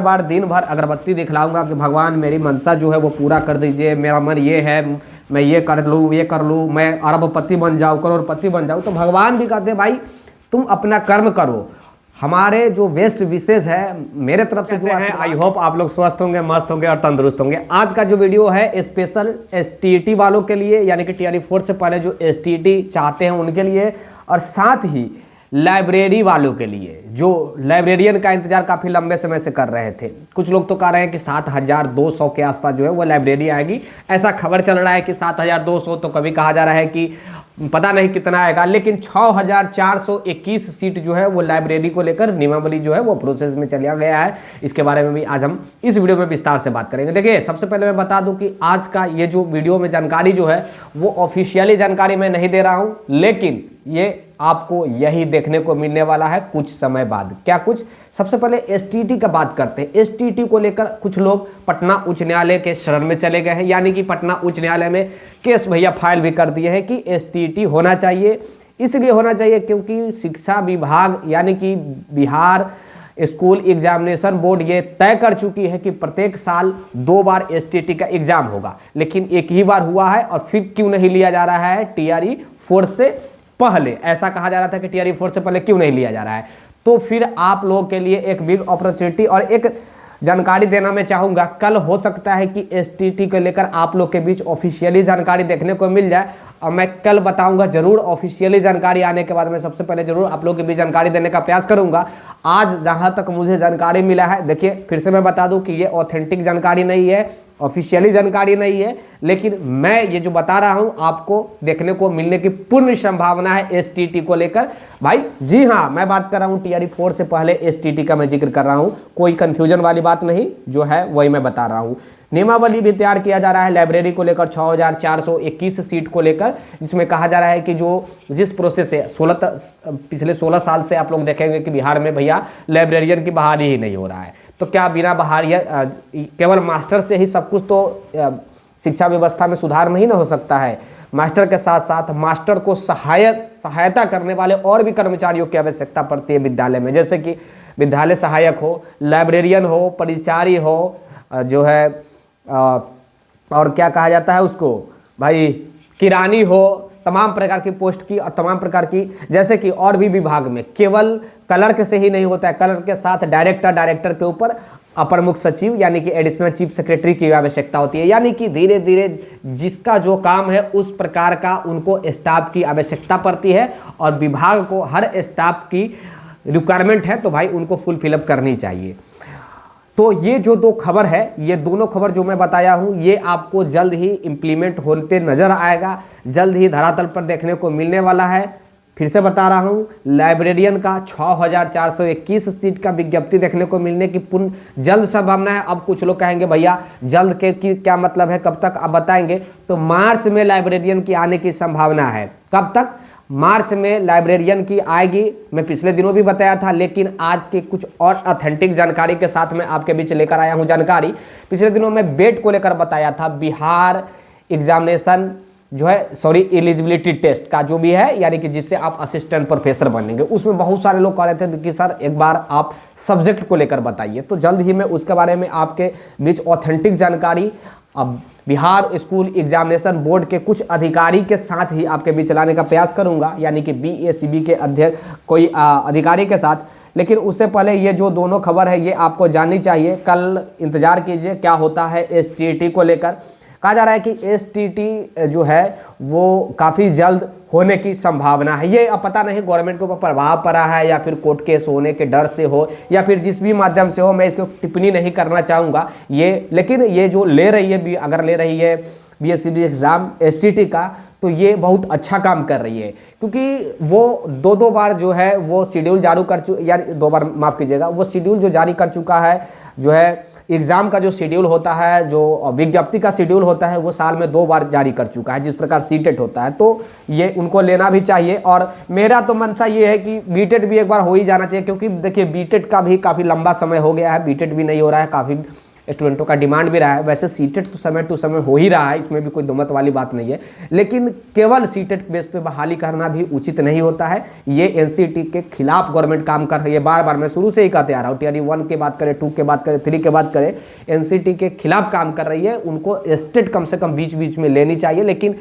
बार दिन भर अगरबत्ती दिखलाऊंगा कि भगवान मेरी मनसा जो है वो पूरा कर दीजिए, मेरा मन ये है, मैं ये कर लूँ, मैं अरबपति बन जाऊँ, करोड़पति बन जाऊँ, तो भगवान भी कहते हैं भाई तुम अपना कर्म करो। हमारे जो बेस्ट विशेष है मेरे तरफ से जो है, आई होप आप लोग स्वस्थ होंगे, मस्त होंगे और तंदुरुस्त होंगे। आज का जो वीडियो है स्पेशल एसटीईटी वालों के लिए, यानी कि टीआरई 4 से पहले जो एसटीईटी चाहते हैं उनके लिए, और साथ ही लाइब्रेरी वालों के लिए जो लाइब्रेरियन का इंतजार काफ़ी लंबे समय से कर रहे थे। कुछ लोग तो कह रहे हैं कि 7200 के आसपास जो है वो लाइब्रेरी आएगी, ऐसा खबर चल रहा है कि 7200, तो कभी कहा जा रहा है कि पता नहीं कितना आएगा, लेकिन 6421 सीट जो है वो लाइब्रेरी को लेकर नियमावली जो है वो प्रोसेस में चला गया है। इसके बारे में भी आज हम इस वीडियो में विस्तार से बात करेंगे। देखिए, सबसे पहले मैं बता दूं कि आज का ये जो वीडियो में जानकारी जो है वो ऑफिशियली जानकारी मैं नहीं दे रहा हूं, लेकिन ये आपको यही देखने को मिलने वाला है कुछ समय बाद। क्या कुछ? सबसे पहले एसटीईटी का बात करते हैं। एसटीईटी को लेकर कुछ लोग पटना उच्च न्यायालय के शरण में चले गए हैं, यानी कि पटना उच्च न्यायालय में केस भैया फाइल भी कर दिए हैं कि एसटीईटी होना चाहिए। इसलिए होना चाहिए क्योंकि शिक्षा विभाग यानी कि बिहार स्कूल एग्जामिनेशन बोर्ड ये तय कर चुकी है कि प्रत्येक साल 2 बार एसटीईटी का एग्जाम होगा, लेकिन एक ही बार हुआ है। और फिर क्यों नहीं लिया जा रहा है टीआरई 4 से पहले? ऐसा कहा जा रहा था कि टीआरई 4 से पहले क्यों नहीं लिया जा रहा है। तो फिर आप लोगों के लिए एक बिग अपॉर्चुनिटी और एक जानकारी देना मैं चाहूँगा। कल हो सकता है कि एसटीईटी को लेकर आप लोग के बीच ऑफिशियली जानकारी देखने को मिल जाए, और मैं कल बताऊंगा जरूर। ऑफिशियली जानकारी आने के बाद मैं सबसे पहले जरूर आप लोगों के बीच जानकारी देने का प्रयास करूंगा। आज जहां तक मुझे जानकारी मिला है, देखिए फिर से मैं बता दूं कि ये ऑथेंटिक जानकारी नहीं है, ऑफिशियली जानकारी नहीं है, लेकिन मैं ये जो बता रहा हूं आपको देखने को मिलने की पूर्ण संभावना है एसटीईटी को लेकर। भाई जी हाँ, मैं बात कर रहा हूं टीआरई 4 से पहले एसटीईटी का मैं जिक्र कर रहा हूं, कोई कंफ्यूजन वाली बात नहीं जो है वही मैं बता रहा हूं। नियमावली भी तैयार किया जा रहा है लाइब्रेरी को लेकर 6421 सीट को लेकर, जिसमें कहा जा रहा है कि जो जिस प्रोसेस से पिछले 16 साल से आप लोग देखेंगे कि बिहार में भैया लाइब्रेरियन की बहाली ही नहीं हो रहा है। तो क्या बिना बहाली केवल मास्टर से ही सब कुछ तो शिक्षा व्यवस्था में सुधार नहीं ना हो सकता है? मास्टर के साथ साथ मास्टर को सहायता करने वाले और भी कर्मचारियों की आवश्यकता पड़ती है विद्यालय में, जैसे कि विद्यालय सहायक हो, लाइब्रेरियन हो, परिचारी हो, जो है और क्या कहा जाता है उसको भाई, किरानी हो, तमाम प्रकार की पोस्ट की और तमाम प्रकार की, जैसे कि और भी विभाग में केवल क्लर्क से ही नहीं होता है, क्लर्क के साथ डायरेक्टर के ऊपर अपर मुख्य सचिव यानी कि एडिशनल चीफ सेक्रेटरी की आवश्यकता होती है। यानी कि धीरे धीरे जिसका जो काम है उस प्रकार का उनको स्टाफ की आवश्यकता पड़ती है, और विभाग को हर स्टाफ की रिक्वायरमेंट है, तो भाई उनको फुल फिलअप करनी चाहिए। तो ये जो 2 खबर है, ये दोनों खबर जो मैं बताया हूँ ये आपको जल्द ही इम्प्लीमेंट होते नजर आएगा, जल्द ही धरातल पर देखने को मिलने वाला है। फिर से बता रहा हूँ, लाइब्रेरियन का 6421 सीट का विज्ञप्ति देखने को मिलने की पूर्ण जल्द संभावना है। अब कुछ लोग कहेंगे भैया जल्द के की क्या मतलब है, कब तक? आप बताएंगे। तो मार्च में लाइब्रेरियन की आने की संभावना है। कब तक? मार्च में लाइब्रेरियन की आएगी। मैं पिछले दिनों भी बताया था, लेकिन आज के कुछ और ऑथेंटिक जानकारी के साथ मैं आपके बीच लेकर आया हूं जानकारी। पिछले दिनों में बेट को लेकर बताया था, बिहार एग्जामिनेशन जो है एलिजिबिलिटी टेस्ट का जो भी है, यानी कि जिससे आप असिस्टेंट प्रोफेसर बनेंगे, उसमें बहुत सारे लोग कह रहे थे कि सर एक बार आप सब्जेक्ट को लेकर बताइए। तो जल्द ही मैं उसके बारे में आपके बीच ऑथेंटिक जानकारी अब बिहार स्कूल एग्जामिनेशन बोर्ड के कुछ अधिकारी के साथ ही आपके बीच लाने का प्रयास करूंगा, यानी कि बीएसीबी के अध्यक्ष कोई अधिकारी के साथ। लेकिन उससे पहले ये जो दोनों खबर है ये आपको जाननी चाहिए। कल इंतजार कीजिए क्या होता है एसटीईटी को लेकर। कहा जा रहा है कि एसटीईटी जो है वो काफ़ी जल्द होने की संभावना है। ये अब पता नहीं गवर्नमेंट के ऊपर प्रभाव पड़ा है या फिर कोर्ट केस होने के डर से हो या फिर जिस भी माध्यम से हो, मैं इसको टिप्पणी नहीं करना चाहूँगा ये। लेकिन ये जो ले रही है, अगर ले रही है बीएससीबी एग्ज़ाम एसटीईटी का, तो ये बहुत अच्छा काम कर रही है, क्योंकि वो 2 बार जो है वो शेड्यूल जारी कर यार 2 बार माफ़ कीजिएगा, वो शेड्यूल जो जारी कर चुका है, जो है एग्ज़ाम का जो शेड्यूल होता है, जो विज्ञप्ति का शेड्यूल होता है, वो साल में 2 बार जारी कर चुका है, जिस प्रकार सीटेट होता है। तो ये उनको लेना भी चाहिए। और मेरा तो मनसा ये है कि बीटेट भी एक बार हो ही जाना चाहिए, क्योंकि देखिए बीटेट का भी काफ़ी लंबा समय हो गया है, बीटेट भी नहीं हो रहा है, काफ़ी स्टूडेंटों का डिमांड भी रहा है। वैसे सीटेट तो समय टू समय हो ही रहा है, इसमें भी कोई दुमत वाली बात नहीं है, लेकिन केवल सीटेट बेस पे बहाली करना भी उचित नहीं होता है। ये एनसीईटी के खिलाफ गवर्नमेंट काम कर रही है। बार बार मैं शुरू से ही कहते आ रहा हूँ, टीआरई 1 की बात करें, 2 की बात करें, 3 की बात करें, एनसीईटी के खिलाफ काम कर रही है। उनको स्टेट कम से कम बीच बीच में लेनी चाहिए, लेकिन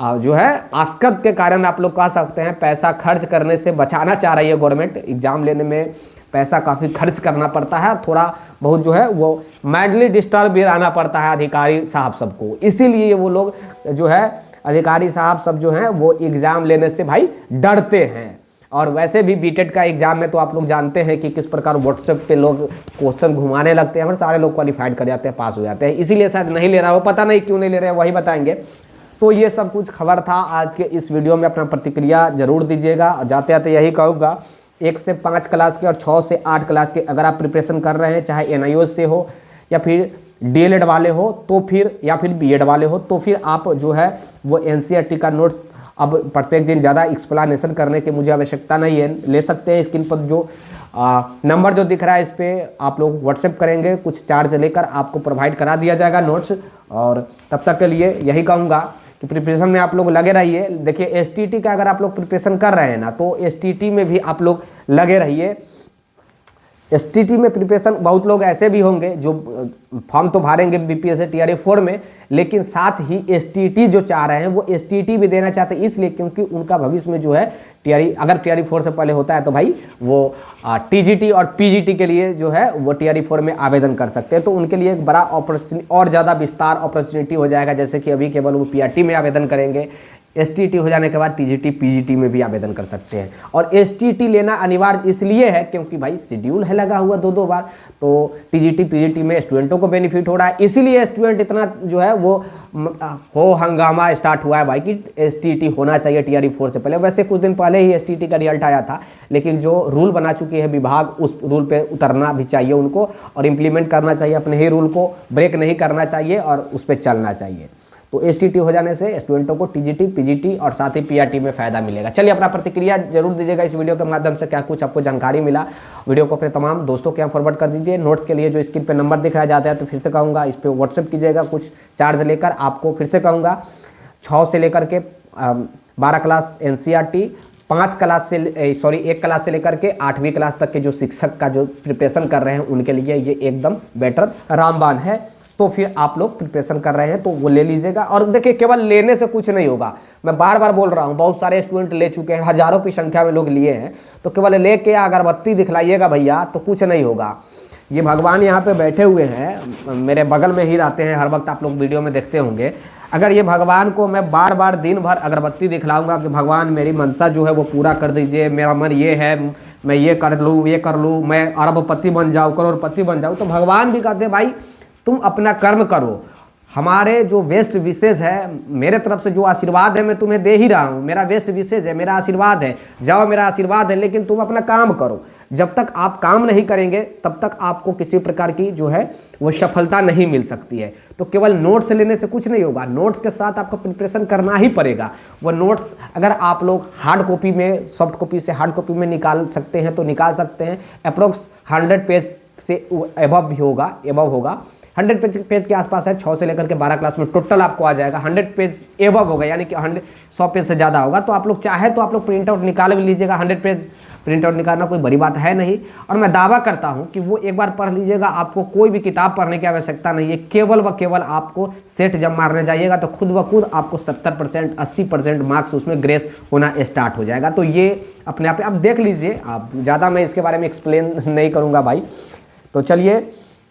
जो है आस्कत के कारण आप लोग कह सकते हैं पैसा खर्च करने से बचाना चाह रही है गवर्नमेंट। एग्जाम लेने में पैसा काफ़ी खर्च करना पड़ता है, थोड़ा बहुत जो है वो मेंटली डिस्टर्ब भी रहना पड़ता है अधिकारी साहब सबको, इसीलिए वो लोग जो है अधिकारी साहब सब जो हैं वो एग्ज़ाम लेने से भाई डरते हैं। और वैसे भी बीटेड का एग्जाम में तो आप लोग जानते हैं कि किस प्रकार व्हाट्सएप पे लोग क्वेश्चन घुमाने लगते हैं और सारे लोग क्वालिफाइड कर जाते हैं, पास हो जाते हैं, इसीलिए शायद नहीं ले रहा हो, पता नहीं क्यों नहीं ले रहे हैं, वही बताएंगे। तो ये सब कुछ खबर था आज के इस वीडियो में। अपना प्रतिक्रिया जरूर दीजिएगा। जाते जाते यही कहूँगा, 1 से 5 क्लास के और 6 से 8 क्लास के अगर आप प्रिपरेशन कर रहे हैं, चाहे एनआईओ से हो या फिर डीएलएड वाले हो तो फिर, या फिर बीएड वाले हो, तो फिर आप जो है वो एनसीईआरटी का नोट्स अब प्रत्येक दिन ज़्यादा एक्सप्लेनेशन करने की मुझे आवश्यकता नहीं है, ले सकते हैं। स्क्रीन पर जो नंबर जो दिख रहा है इस पर आप लोग व्हाट्सएप करेंगे, कुछ चार्ज लेकर आपको प्रोवाइड करा दिया जाएगा नोट्स। और तब तक के लिए यही कहूँगा कि प्रिपरेशन में आप लोग लगे रहिए। देखिए एसटीटी का अगर आप लोग प्रिपरेशन कर रहे हैं ना, तो एसटीटी में भी आप लोग लगे रहिए। एसटीटी में प्रिपरेशन बहुत लोग ऐसे भी होंगे जो फॉर्म तो भरेंगे बीपीएससी टीआरई 4 में, लेकिन साथ ही एसटीटी जो चाह रहे हैं वो एसटीटी भी देना चाहते हैं, इसलिए क्योंकि उनका भविष्य में जो है टीआरई, अगर टीआरई 4 से पहले होता है तो भाई वो टीजीटी और पीजीटी के लिए जो है वो टीआरई 4 में आवेदन कर सकते हैं। तो उनके लिए एक बड़ा अपॉर्चुनिटी और ज़्यादा विस्तार अपॉर्चुनिटी हो जाएगा। जैसे कि अभी केवल वो पीआरटी में आवेदन करेंगे, एसटीटी हो जाने के बाद टीजीटी पीजीटी में भी आवेदन कर सकते हैं। और एसटीटी लेना अनिवार्य इसलिए है क्योंकि भाई शेड्यूल है लगा हुआ 2-2 बार, तो टीजीटी पीजीटी में स्टूडेंटों को बेनिफिट हो रहा है, इसीलिए स्टूडेंट इतना जो है वो हो हंगामा स्टार्ट हुआ है भाई कि एसटीटी होना चाहिए टीआरई 4 से पहले। वैसे कुछ दिन पहले ही एसटीटी का रिजल्ट आया था, लेकिन जो रूल बना चुकी है विभाग, उस रूल पे उतरना भी चाहिए उनको और इम्प्लीमेंट करना चाहिए, अपने ही रूल को ब्रेक नहीं करना चाहिए और उस पर चलना चाहिए। तो एसटीटी हो जाने से स्टूडेंटों को टीजीटी पीजीटी और साथ ही पीआरटी में फ़ायदा मिलेगा। चलिए अपना प्रतिक्रिया जरूर दीजिएगा इस वीडियो के माध्यम से, क्या कुछ आपको जानकारी मिला। वीडियो को अपने तमाम दोस्तों के यहाँ फॉरवर्ड कर दीजिए। नोट्स के लिए जो स्क्रीन पे नंबर दिखाया जाता है, तो फिर से कहूँगा इस पर व्हाट्सएप कीजिएगा, कुछ चार्ज लेकर। आपको फिर से कहूँगा 6 से लेकर के 12 क्लास एनसीईआरटी, 1 क्लास से लेकर के 8वीं क्लास तक के जो शिक्षक का जो प्रिपरेशन कर रहे हैं उनके लिए ये एकदम बेटर रामबाण है। तो फिर आप लोग प्रिपरेशन कर रहे हैं तो वो ले लीजिएगा। और देखिए केवल लेने से कुछ नहीं होगा, मैं बार बार बोल रहा हूँ, बहुत सारे स्टूडेंट ले चुके हैं, हजारों की संख्या में लोग लिए हैं। तो केवल लेके अगरबत्ती दिखलाइएगा भैया तो कुछ नहीं होगा। ये भगवान यहाँ पे बैठे हुए हैं, मेरे बगल में ही रहते हैं, हर वक्त आप लोग वीडियो में देखते होंगे। अगर ये भगवान को मैं बार बार दिन भर अगरबत्ती दिखलाऊंगा कि भगवान मेरी मनसा जो है वो पूरा कर दीजिए, मेरा मन ये है, मैं ये कर लूँ, ये कर लूँ, मैं अरबपति बन जाऊँ, करोड़पति बन जाऊँ, तो भगवान भी कहते हैं भाई तुम अपना कर्म करो। हमारे जो बेस्ट विशेष है, मेरे तरफ से जो आशीर्वाद है मैं तुम्हें दे ही रहा हूँ, मेरा बेस्ट विशेष है, मेरा आशीर्वाद है, जाओ मेरा आशीर्वाद है, लेकिन तुम अपना काम करो। जब तक आप काम नहीं करेंगे तब तक आपको किसी प्रकार की जो है वो सफलता नहीं मिल सकती है। तो केवल नोट्स लेने से कुछ नहीं होगा, नोट्स के साथ आपको प्रिपरेशन करना ही पड़ेगा। वो नोट्स अगर आप लोग हार्ड कॉपी में, सॉफ्ट कॉपी से हार्ड कॉपी में निकाल सकते हैं तो निकाल सकते हैं। अप्रोक्स 100 पेज से एबव भी होगा, एबव होगा, 100 पेज के आसपास है। 6 से लेकर के 12 क्लास में टोटल आपको आ जाएगा 100 पेज एबव होगा, यानी कि 100 पेज से ज़्यादा होगा। तो आप लोग चाहे तो आप लोग प्रिंट आउट निकाल भी लीजिएगा। 100 पेज प्रिंट आउट निकालना कोई बड़ी बात है नहीं, और मैं दावा करता हूं कि वो एक बार पढ़ लीजिएगा, आपको कोई भी किताब पढ़ने की आवश्यकता नहीं है। केवल व केवल आपको सेट जब मारने जाइएगा तो खुद ब खुद आपको 70% 80% मार्क्स उसमें ग्रेस होना स्टार्ट हो जाएगा। तो ये अपने आप देख लीजिए आप, ज़्यादा मैं इसके बारे में एक्सप्लेन नहीं करूँगा भाई। तो चलिए,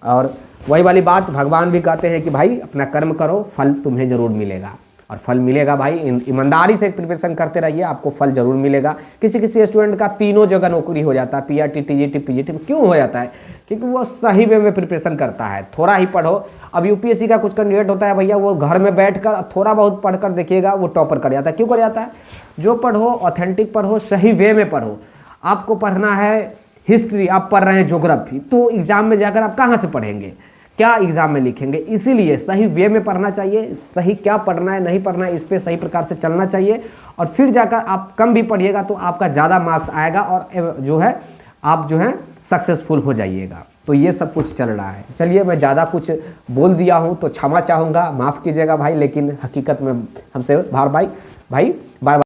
और वही वाली बात भगवान भी कहते हैं कि भाई अपना कर्म करो, फल तुम्हें जरूर मिलेगा, और फल मिलेगा भाई। ईमानदारी से प्रिपरेशन करते रहिए, आपको फल जरूर मिलेगा। किसी किसी स्टूडेंट का तीनों जगह नौकरी हो जाता है, पीआरटी टीजीटी पीजीटी। क्यों हो जाता है? क्योंकि वो सही वे में प्रिपरेशन करता है, थोड़ा ही पढ़ो। अब यूपीएससी का कुछ कैंडिडेट होता है भैया, वो घर में बैठकर थोड़ा बहुत पढ़कर देखिएगा वो टॉपर कर जाता है। क्यों कर जाता है? जो पढ़ो ऑथेंटिक पढ़ो, सही वे में पढ़ो। आपको पढ़ना है हिस्ट्री, आप पढ़ रहे हैं ज्योग्राफी, तो एग्जाम में जाकर आप कहाँ से पढ़ेंगे, क्या एग्जाम में लिखेंगे? इसीलिए सही वे में पढ़ना चाहिए, सही क्या पढ़ना है नहीं पढ़ना है इस पर सही प्रकार से चलना चाहिए, और फिर जाकर आप कम भी पढ़िएगा तो आपका ज़्यादा मार्क्स आएगा और जो है आप जो है सक्सेसफुल हो जाइएगा। तो तो ये सब कुछ चल रहा है। चलिए मैं ज़्यादा कुछ बोल दिया हूँ तो क्षमा चाहूँगा, माफ़ कीजिएगा भाई, लेकिन हकीकत में हमसे बार बार